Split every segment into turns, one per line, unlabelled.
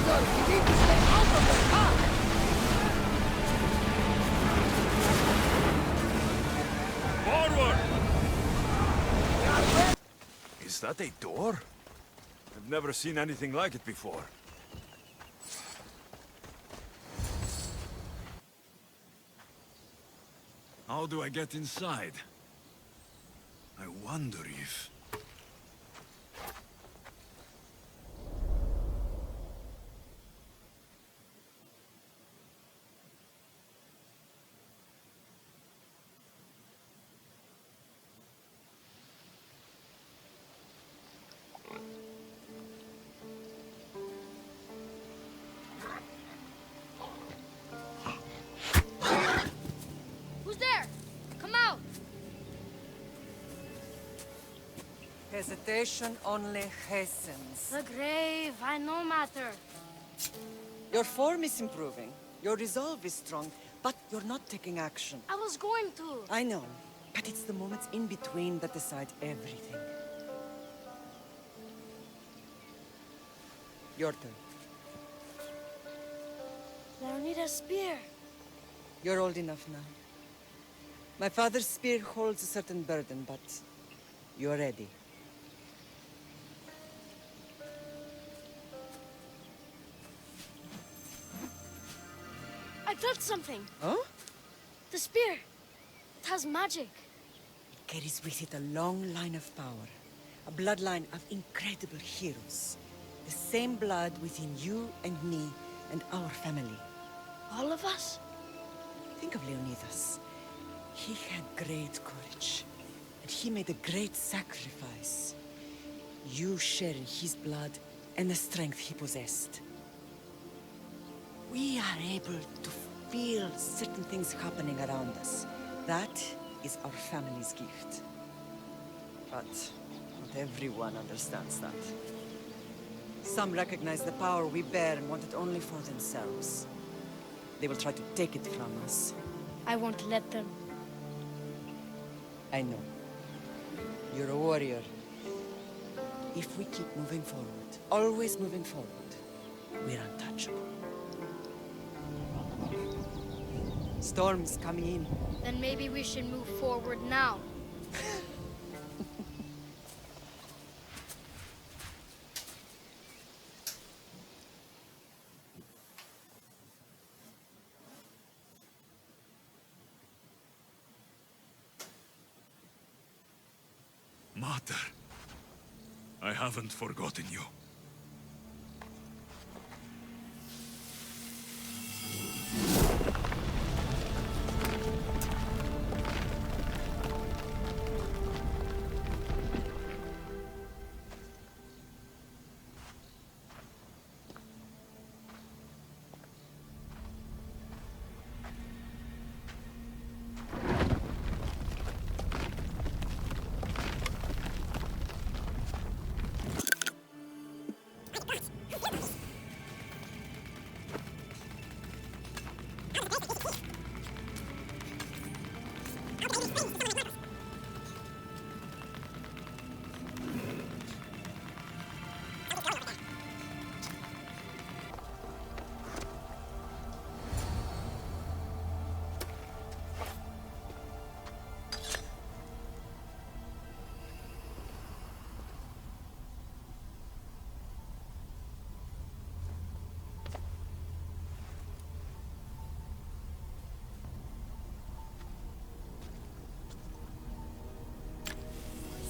Sir, we need to stay out of the path!
Forward! Is that a door? I've never seen anything like it before. How do I get inside? I wonder if...
Hesitation only hastens.
The grave, I no matter.
Your form is improving. Your resolve is strong, but you're not taking action.
I was going to.
I know, but it's the moments in between that decide everything. Your turn.
Leonida's spear.
You're old enough now. My father's spear holds a certain burden, but you're ready.
I felt something.
Huh?
The spear. It has magic.
It carries with it a long line of power. A bloodline of incredible heroes. The same blood within you and me and our family.
All of us?
Think of Leonidas. He had great courage. And he made a great sacrifice. You share in his blood and the strength he possessed. We are able to feel certain things happening around us. That is our family's gift. But not everyone understands that. Some recognize the power we bear and want it only for themselves. They will try to take it from us.
I won't let them.
I know. You're a warrior. If we keep moving forward, always moving forward, we're untouchable. Storm's coming in.
Then maybe we should move forward now.
Mater, I haven't forgotten you.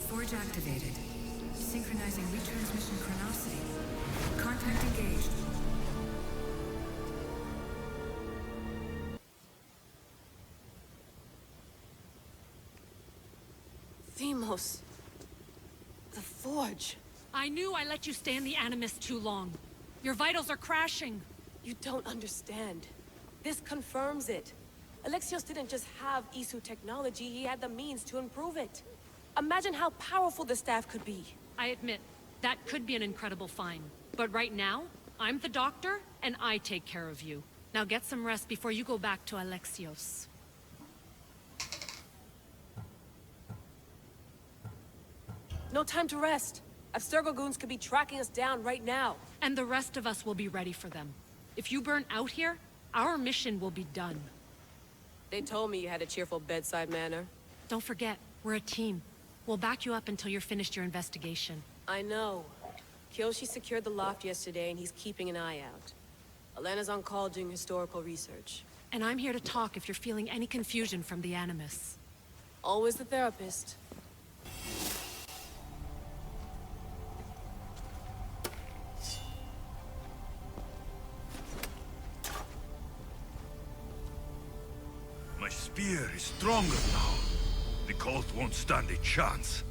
Forge activated. Synchronizing retransmission chronicity. Contact engaged.
Themos. The Forge.
I knew I let you stay in the Animus too long. Your vitals are crashing.
You don't understand. This confirms it. Alexios didn't just have Isu technology, he had the means to improve it. Imagine how powerful the staff could be.
I admit, that could be an incredible find. But right now, I'm the doctor, and I take care of you. Now get some rest before you go back to Alexios.
No time to rest. Abstergo goons could be tracking us down right now.
and the rest of us will be ready for them. If you burn out here, our mission will be done.
They told me you had a cheerful bedside manner.
Don't forget, we're a team. We'll back you up until you're finished your investigation.
I know. Kyoshi secured the loft yesterday, and he's keeping an eye out. Elena's on call doing historical research.
And I'm here to talk if you're feeling any confusion from the Animus.
Always the therapist.
My spear is stronger now. The cult won't stand a chance.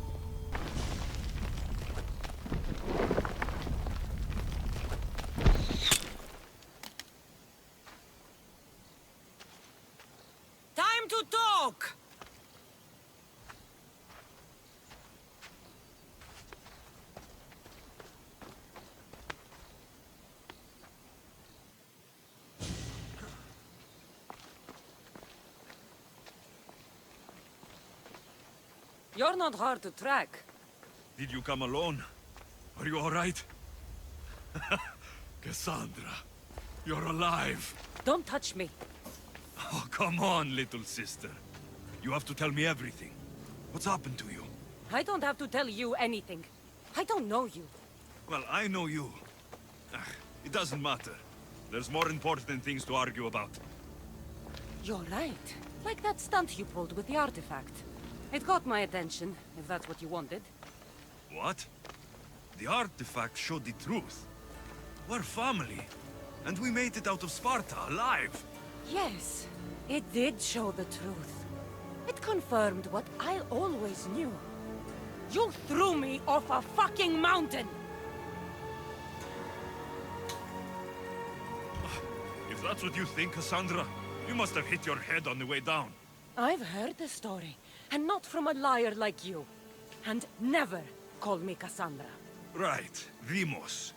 Time to talk! You're not hard to track.
Did you come alone? Are you all right? Cassandra, you're alive.
Don't touch me.
Oh, come on, little sister. You have to tell me everything. What's happened to you?
I don't have to tell you anything. I don't know you.
Well, I know you. It doesn't matter. There's more important things to argue about.
You're right. Like that stunt you pulled with the artifact. It got my attention, if that's what you wanted.
What? The artifact showed the truth. We're family. And we made it out of Sparta alive.
Yes, it did show the truth. It confirmed what I always knew. You threw me off a fucking mountain!
If that's what you think, Cassandra, you must have hit your head on the way down.
I've heard the story, and not from a liar like you. And never call me Cassandra.
Right, Demos.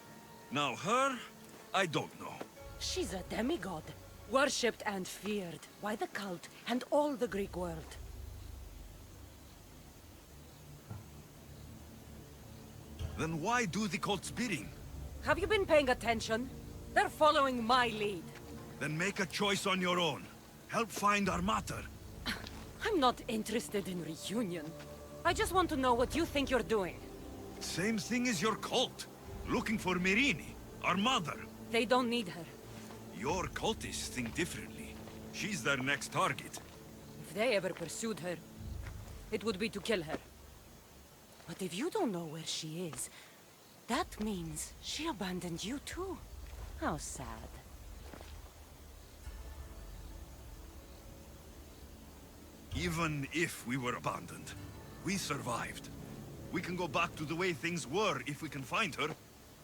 Now her, I don't know.
She's a demigod, worshipped and feared by the cult and all the Greek world.
Then why do the cult's bidding?
Have you been paying attention? They're following my lead.
Then make a choice on your own. Help find our mater.
I'm not interested in reunion. I just want to know what you think you're doing.
Same thing as your cult. Looking for Myrrine, our mother.
They don't need her.
Your cultists think differently. She's their next target.
If they ever pursued her, it would be to kill her. But if you don't know where she is, that means she abandoned you too. How sad.
Even if we were abandoned, we survived. We can go back to the way things were if we can find her.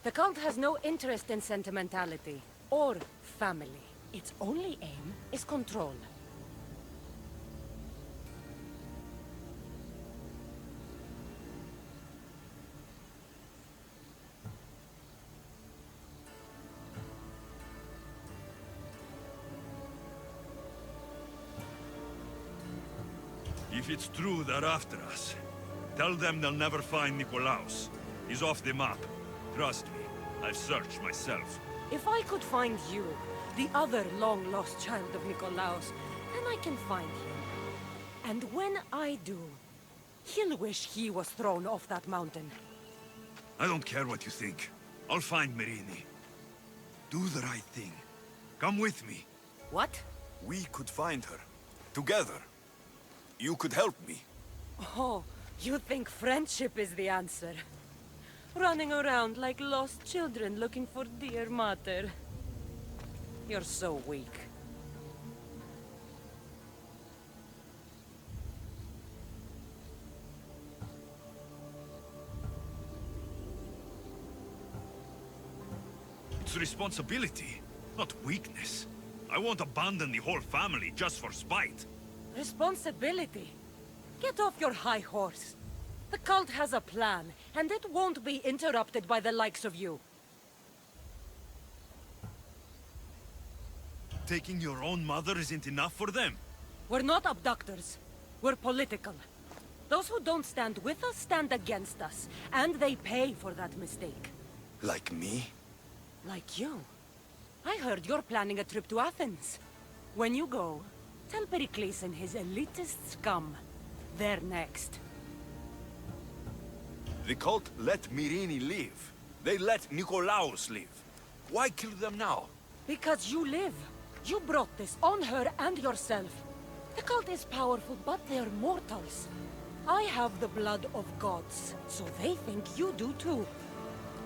The cult has no interest in sentimentality or family. Its only aim is control.
If it's true they're after us, tell them they'll never find Nikolaos. He's off the map. Trust me, I've searched myself.
If I could find you, the other long-lost child of Nikolaos, then I can find him. And when I do, he'll wish he was thrown off that mountain.
I don't care what you think. I'll find Myrrine. Do the right thing. Come with me.
What?
We could find her. Together. You could help me.
Oh, you think friendship is the answer? Running around like lost children looking for dear mater. You're so weak.
It's responsibility, not weakness. I won't abandon the whole family just for spite.
Responsibility? Get off your high horse. The cult has a plan, and it won't be interrupted by the likes of you.
Taking your own mother isn't enough for them.
We're not abductors. We're political. Those who don't stand with us stand against us, and they pay for that mistake.
Like me?
Like you. I heard you're planning a trip to Athens. When you go, tell Pericles and his elitist scum. They're next.
The cult let Myrine live. They let Nikolaos live. Why kill them now?
Because you live. You brought this on her and yourself. The cult is powerful, but they're mortals. I have the blood of gods, so they think you do too.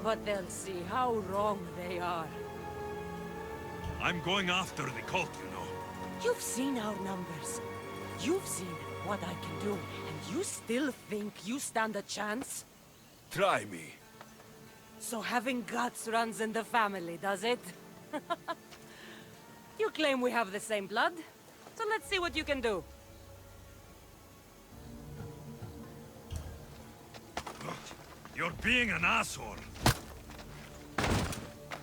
But they'll see how wrong they are.
I'm going after the cult, you know.
You've seen our numbers. You've seen what I can do, and you still think you stand a chance?
Try me.
So having guts runs in the family, does it? You claim we have the same blood, so let's see what you can do.
You're being an asshole.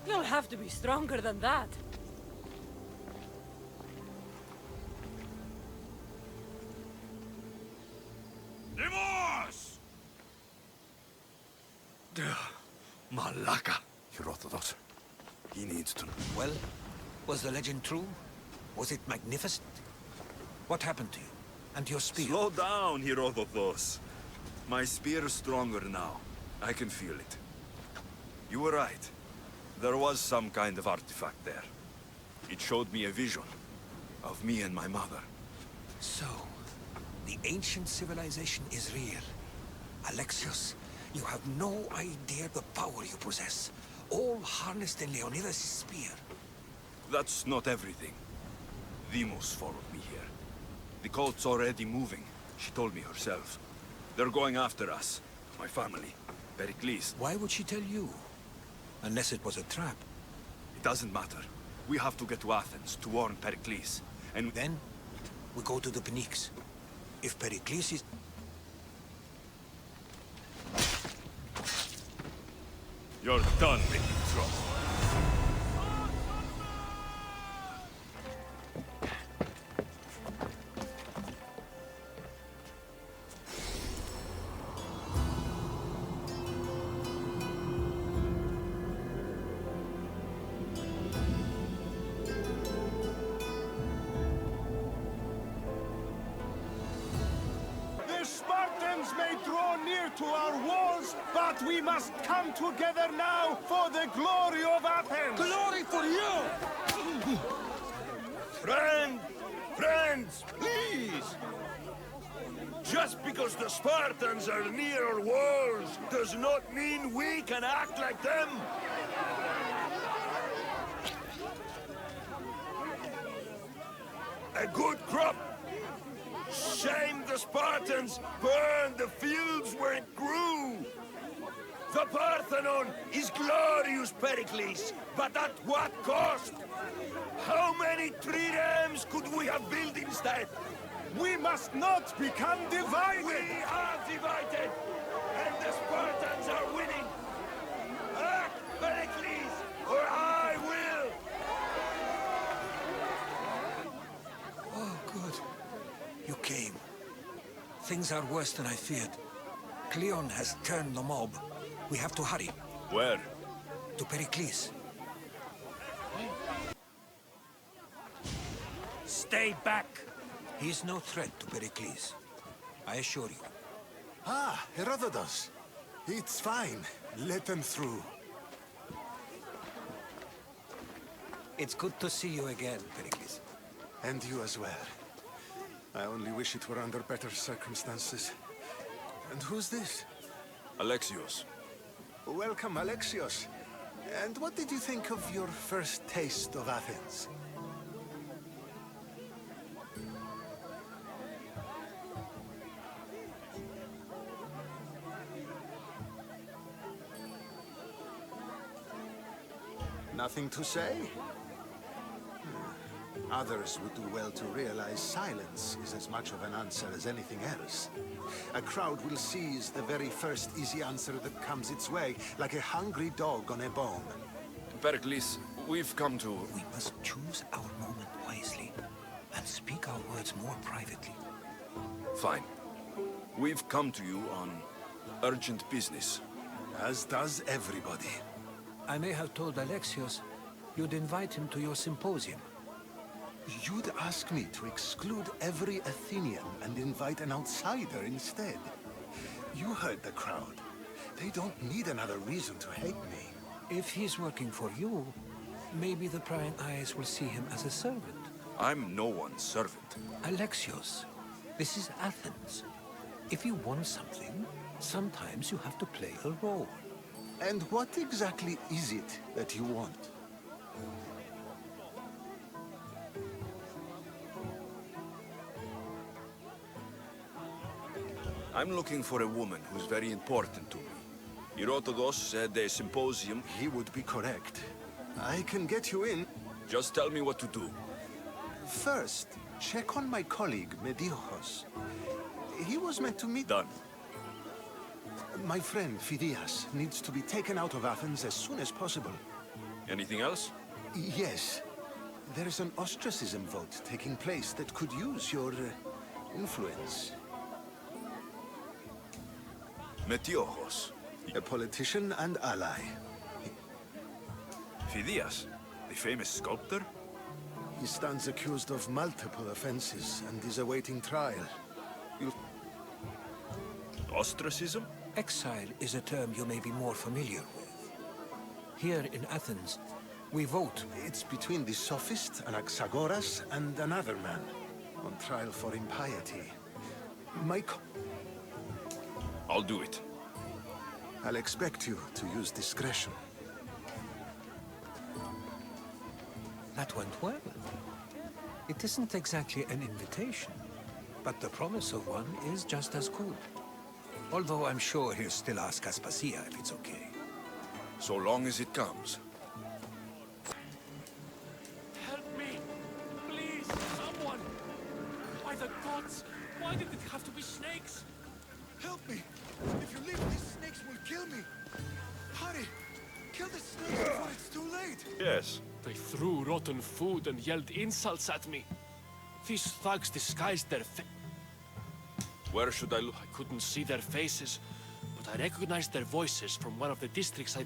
You'll have to be stronger than that.
Demos!
Malaka. Herodotus. He needs to know.
Well, was the legend true? Was it magnificent? What happened to you? And your spear?
Slow down, Herodotus. My spear is stronger now. I can feel it. You were right. There was some kind of artifact there. It showed me a vision of me and my mother.
So, the ancient civilization is real. Alexios, you have no idea the power you possess. All harnessed in Leonidas' spear.
That's not everything. Demos followed me here. The cult's already moving. She told me herself. They're going after us. My family. Pericles.
Why would she tell you? Unless it was a trap.
It doesn't matter. We have to get to Athens to warn Pericles. And
Then, we go to the Pnyx. If Pericles is...
you're done making trouble.
The Spartans may draw near to our walls, but we must come together now for the glory of Athens!
Glory for you!
Friends, please! Just because the Spartans are near our walls does not mean we can act like them! A good crop! Shame the Spartans burned the fields where it grew! The Parthenon is glorious, Pericles, but at what cost? How many triremes could we have built instead?
We must not become divided!
We are divided, and the Spartans are winning! Act, Pericles, or I will!
Oh, good. You came. Things are worse than I feared. Cleon has turned the mob. We have to hurry.
Where?
To Pericles.
Stay back!
He's no threat to Pericles. I assure you.
Ah, Herodotus. It's fine. Let them through.
It's good to see you again, Pericles.
And you as well. I only wish it were under better circumstances. And who's this?
Alexios.
Welcome, Alexios. And what did you think of your first taste of Athens? Nothing to say? Others would do well to realize silence is as much of an answer as anything else. A crowd will seize the very first easy answer that comes its way, like a hungry dog on a bone.
Pericles, we've come to...
We must choose our moment wisely and speak our words more privately.
Fine. We've come to you on urgent business.
As does everybody.
I may have told Alexios you'd invite him to your symposium.
You'd ask me to exclude every Athenian and invite an outsider instead. You heard the crowd. They don't need another reason to hate me.
If he's working for you, maybe the prying eyes will see him as a servant.
I'm no one's servant.
Alexios, this is Athens. If you want something, sometimes you have to play a role.
And what exactly is it that you want?
I'm looking for a woman who's very important to me. Herodotus said a symposium.
He would be correct. I can get you in.
Just tell me what to do.
First, check on my colleague, Mediochos. He was meant to meet...
Done.
My friend, Phidias, needs to be taken out of Athens as soon as possible.
Anything else?
Yes. There's an ostracism vote taking place that could use your influence.
Metiochos.
A politician and ally.
Phidias, the famous sculptor?
He stands accused of multiple offenses and is awaiting trial.
Ostracism?
Exile is a term you may be more familiar with. Here in Athens, we vote.
It's between the sophist, Anaxagoras, and another man, on trial for impiety.
I'll do it.
I'll expect you to use discretion.
That went well. It isn't exactly an invitation, but the promise of one is just as good. Although I'm sure he'll still ask Aspasia if it's okay.
So long as it comes.
Help me! Please, someone! By the gods, why did it have to be snakes?
Help me! If you leave, these snakes will kill me! Hurry! Kill the snakes before it's too late!
Yes.
They threw rotten food and yelled insults at me. These thugs disguised their
Where should I look?
I couldn't see their faces, but I recognized their voices from one of the districts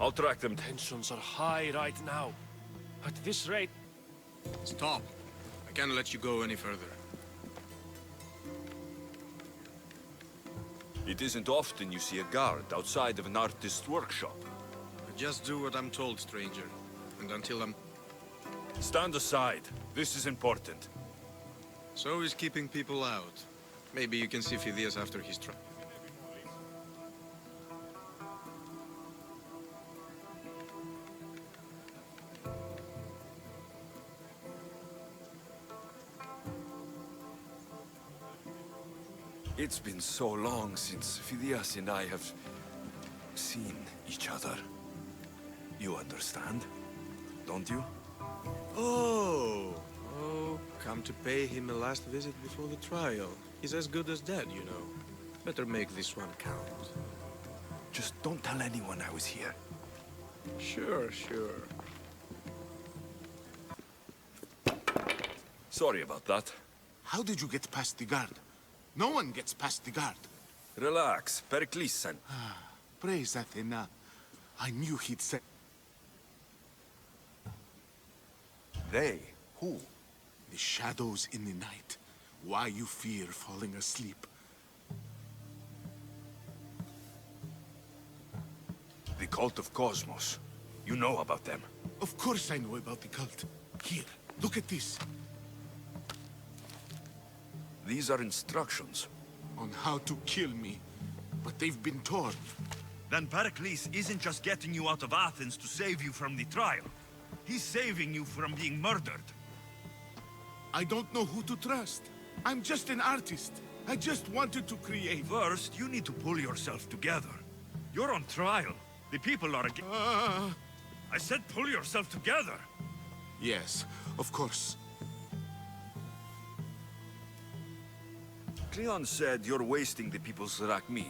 I'll track them.
Tensions are high right now. At this rate...
Stop. I can't let you go any further.
It isn't often you see a guard outside of an artist's workshop.
I just do what I'm told, stranger. And until I'm...
Stand aside. This is important.
So is keeping people out. Maybe you can see Phidias after his trial.
It's been so long since Phidias and I have seen each other. You understand, don't you?
Oh, come to pay him a last visit before the trial. He's as good as dead, you know. Better make this one count.
Just don't tell anyone I was here.
Sure.
Sorry about that.
How did you get past the guard? No one gets past the guard.
Relax, Pericles sent.
Praise Athena. I knew he'd say...
They? Who?
The shadows in the night. Why you fear falling asleep.
The cult of Cosmos. You know about them.
Of course I know about the cult. Here, look at this.
These are instructions.
On how to kill me. But they've been torn.
Then Pericles isn't just getting you out of Athens to save you from the trial. He's saving you from being murdered.
I don't know who to trust. I'm just an artist. I just wanted to create.
First, you need to pull yourself together. You're on trial. The people are against... I said pull yourself together.
Yes, of course.
Cleon said you're wasting the people's Rakmi.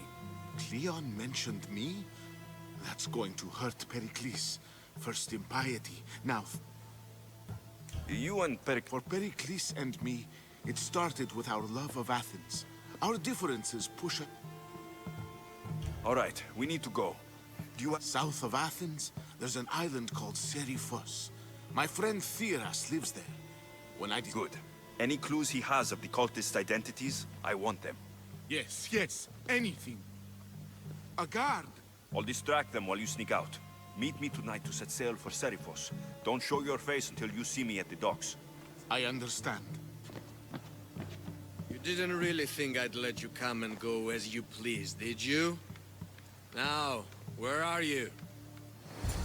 Cleon mentioned me? That's going to hurt Pericles. First impiety, now...
You and
For Pericles and me, it started with our love of Athens. Our differences push...
All right, we need to go.
South of Athens, there's an island called Seriphos. My friend Theras lives there.
Good. Any clues he has of the cultist identities, I want them.
Yes, anything. A guard.
I'll distract them while you sneak out. Meet me tonight to set sail for Seriphos. Don't show your face until you see me at the docks.
I understand.
You didn't really think I'd let you come and go as you please, did you? Now, where are you?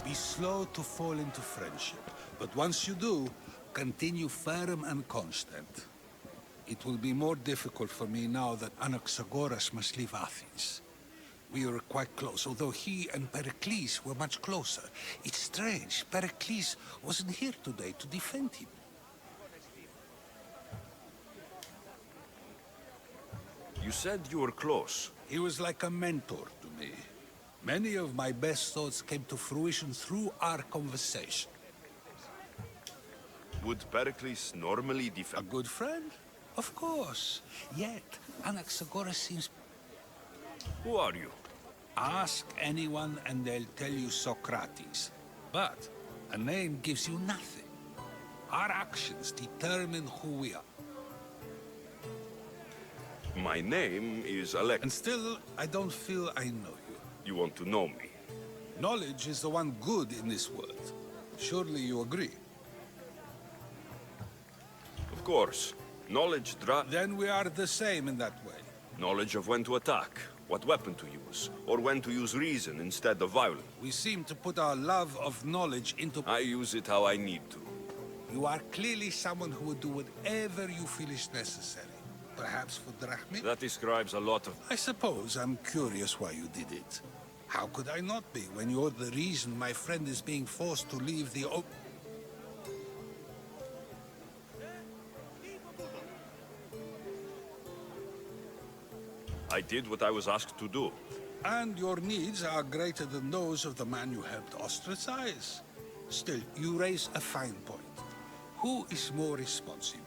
Be slow to fall into friendship, but once you do, continue firm and constant. It will be more difficult for me now that Anaxagoras must leave Athens. We were quite close, although he and Pericles were much closer. It's strange, Pericles wasn't here today to defend him.
You said you were close.
He was like a mentor to me. Many of my best thoughts came to fruition through our conversation.
Would Pericles normally defend?
A good friend? Of course. Yet, Anaxagoras seems...
Who are you?
Ask anyone and they'll tell you Socrates. But a name gives you nothing. Our actions determine who we are.
My name is Alex.
And still, I don't feel I know you.
You want to know me?
Knowledge is the one good in this world. Surely you agree?
Of course. Knowledge
Then we are the same in that way.
Knowledge of when to attack, what weapon to use, or when to use reason instead of violence.
We seem to put our love of knowledge into...
I use it how I need to.
You are clearly someone who would do whatever you feel is necessary. Perhaps for drachmi?
That describes a lot of...
I suppose I'm curious why you did it. How could I not be when you're the reason my friend is being forced to leave the...
I did what I was asked to do.
And your needs are greater than those of the man you helped ostracize. Still, you raise a fine point. Who is more responsible?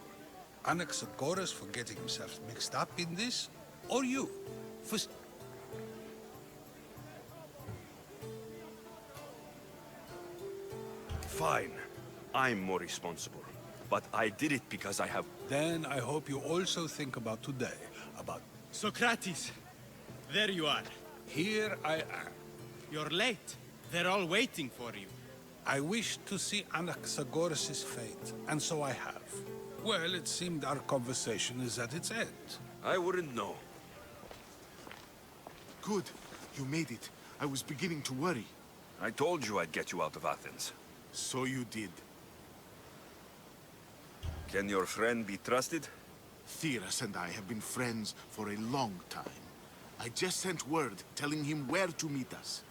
Anaxagoras for getting himself mixed up in this? Or you? For...
Fine. I'm more responsible. But I did it because I have...
Then I hope you also think about today. About...
Socrates! There you are.
Here I am.
You're late. They're all waiting for you.
I wished to see Anaxagoras' fate, and so I have. Well, it seemed our conversation is at its end.
I wouldn't know.
Good. You made it. I was beginning to worry.
I told you I'd get you out of Athens.
So you did.
Can your friend be trusted?
Theras and I have been friends for a long time. I just sent word telling him where to meet us.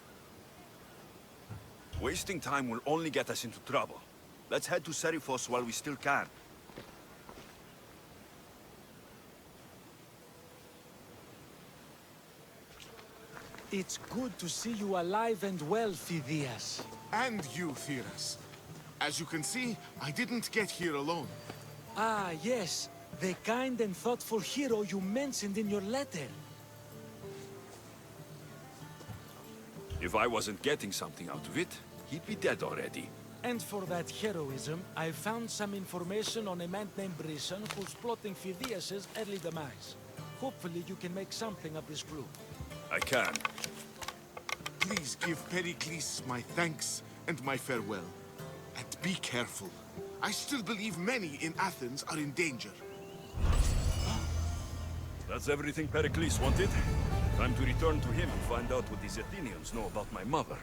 Wasting time will only get us into trouble. Let's head to Seriphos while we still can.
It's good to see you alive and well, Phidias.
And you, Theras. As you can see, I didn't get here alone.
Ah, yes. The kind and thoughtful hero you mentioned in your letter.
If I wasn't getting something out of it, he'd be dead already.
And for that heroism, I found some information on a man named Brisson who's plotting Phidias' early demise. Hopefully you can make something of this clue.
I can.
Please give Pericles my thanks and my farewell. And be careful. I still believe many in Athens are in danger.
That's everything Pericles wanted. Time to return to him and find out what these Athenians know about my mother.